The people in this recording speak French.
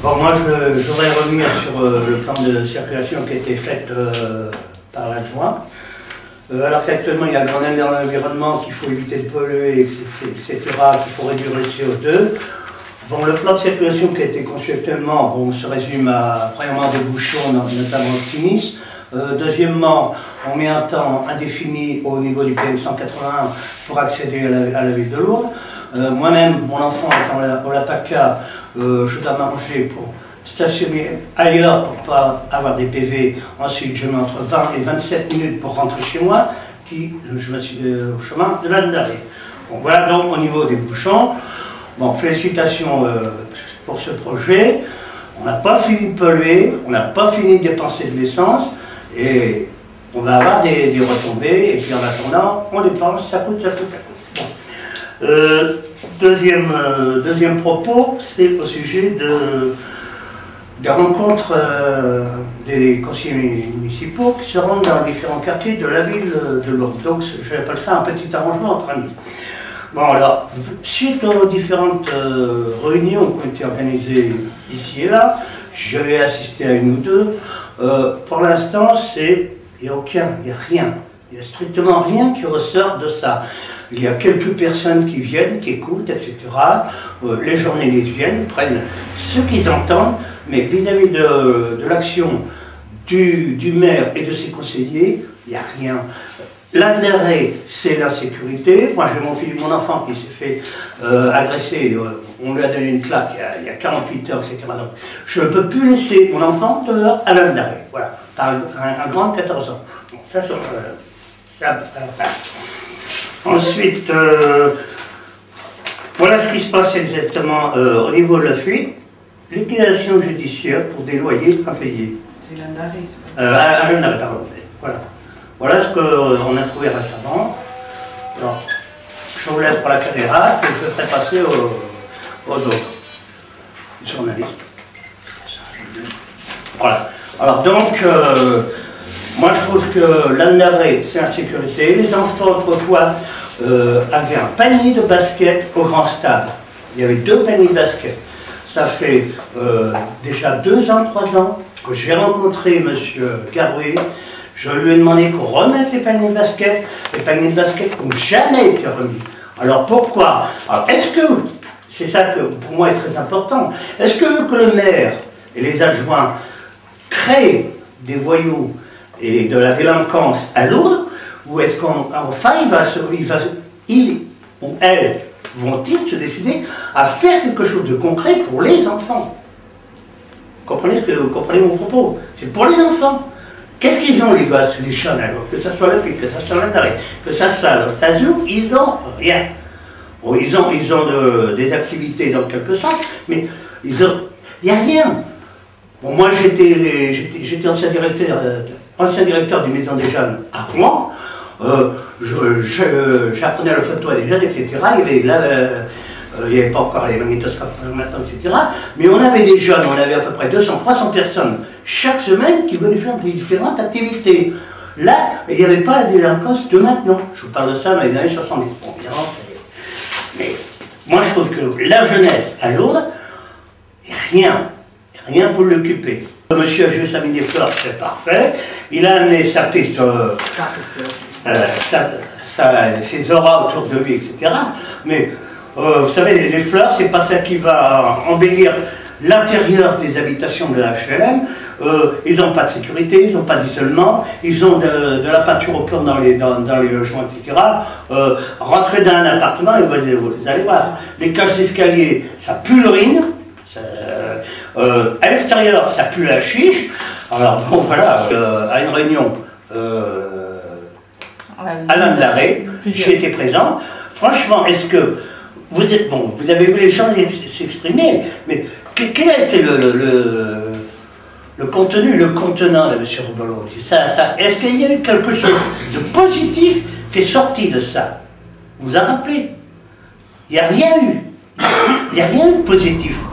Bon, moi, je voudrais revenir sur le plan de circulation qui a été fait par l'adjoint. Alors qu'actuellement, il y a un grand dans l'environnement, qu'il faut éviter de polluer, etc., qu'il faut réduire le CO2. Bon, le plan de circulation qui a été conçu actuellement, bon, se résume à, premièrement, des bouchons, notamment optimistes. Deuxièmement, on met un temps indéfini au niveau du PM 181 pour accéder à la ville de Lourdes. Moi-même, mon enfant étant au Lapaka, je dois m'arranger pour stationner ailleurs pour ne pas avoir des PV. Ensuite, je mets entre 20 et 27 minutes pour rentrer chez moi, je me suis au chemin de l'Anne-d'Arrée. Bon, voilà donc au niveau des bouchons. Bon, félicitations pour ce projet. On n'a pas fini de polluer, on n'a pas fini de dépenser de l'essence, et on va avoir des retombées, et puis en attendant, on dépense, ça coûte. Bon. Deuxième propos, c'est au sujet des rencontres des conseillers municipaux qui se rendent dans différents quartiers de la ville de Lourdes. Donc j'appelle ça un petit arrangement entre amis. Bon alors, suite aux différentes réunions qui ont été organisées ici et là, j'avais assisté à une ou deux. Pour l'instant, il n'y a rien. Il n'y a strictement rien qui ressort de ça. Il y a quelques personnes qui viennent, qui écoutent, etc. Les journalistes viennent, ils prennent ce qu'ils entendent, mais vis-à-vis de l'action du maire et de ses conseillers, il n'y a rien. L'intérêt, c'est l'insécurité. Moi, j'ai mon enfant qui s'est fait agresser, on lui a donné une claque il y a 48 heures, etc. Donc, je ne peux plus laisser mon enfant dehors à l'intérêt. Voilà, par un grand de 14 ans. Bon, ça. Ensuite, voilà ce qui se passe exactement au niveau de la fuite. Liquidation judiciaire pour des loyers impayés. C'est l'Anne-d'Arrée. À l'Anne-d'Arrée, pardon. Voilà. Voilà ce qu'on a trouvé récemment. Alors, je vous laisse pour la caméra, que je ferai passer aux autres journalistes. Voilà. Alors donc, moi je trouve que l'Anne-d'Arrée, c'est insécurité. Les enfants autrefois avaient un panier de basket au grand stade. Il y avait 2 paniers de basket. Ça fait déjà 2 ans, 3 ans que j'ai rencontré M. Garouet. Je lui ai demandé qu'on remette les paniers de basket. Les paniers de basket n'ont jamais été remis. Alors pourquoi? Est-ce que, c'est ça que pour moi est très important, est-ce que le maire et les adjoints créent des voyous et de la délinquance à Lourdes, ou est-ce qu'enfin ils ou elles vont-ils se décider à faire quelque chose de concret pour les enfants? Vous comprenez mon propos? C'est pour les enfants. Qu'est-ce qu'ils ont les gosses, les jeunes alors? Que ce soit le PIC, que ce soit l'Anne-d'Arrée, que ce soit l'Ostasio, ils n'ont rien. Bon, ils ont des activités dans quelque sorte, mais il n'y a rien. Bon, moi j'étais ancien directeur d'une maison des jeunes à Rouen. J'apprenais la photo à des jeunes, etc. Il n'y avait pas encore les magnétoscopes maintenant, etc. Mais on avait des jeunes, on avait à peu près 200-300 personnes chaque semaine qui venaient faire des différentes activités. Là, il n'y avait pas la délinquance de maintenant. Je vous parle de ça dans les années 70. Bon, évidemment, mais moi je trouve que la jeunesse à Lourdes, il n'y a rien pour l'occuper. Monsieur a juste mis des fleurs, c'est parfait. Il a amené sa piste, ses auras autour de lui, etc. Mais vous savez, les fleurs, c'est pas ça qui va embellir l'intérieur des habitations de la HLM. Ils n'ont pas de sécurité, ils n'ont pas d'isolement, ils ont de la peinture au plomb dans les logements, etc. Rentrer dans un appartement, vous allez voir, les cages d'escalier, ça pue l'urine. À l'extérieur, ça pue la chiche. Alors bon, voilà, à une réunion à l'Anne-d'Arrée, j'ai été présent. Franchement, est-ce que vous avez vu les gens s'exprimer, mais quel a été le contenu, le contenant de M. Roubelau? Est-ce qu'il y a eu quelque chose de positif qui est sorti de ça? Vous vous en rappelez? Il n'y a rien eu. Il n'y a rien eu de positif.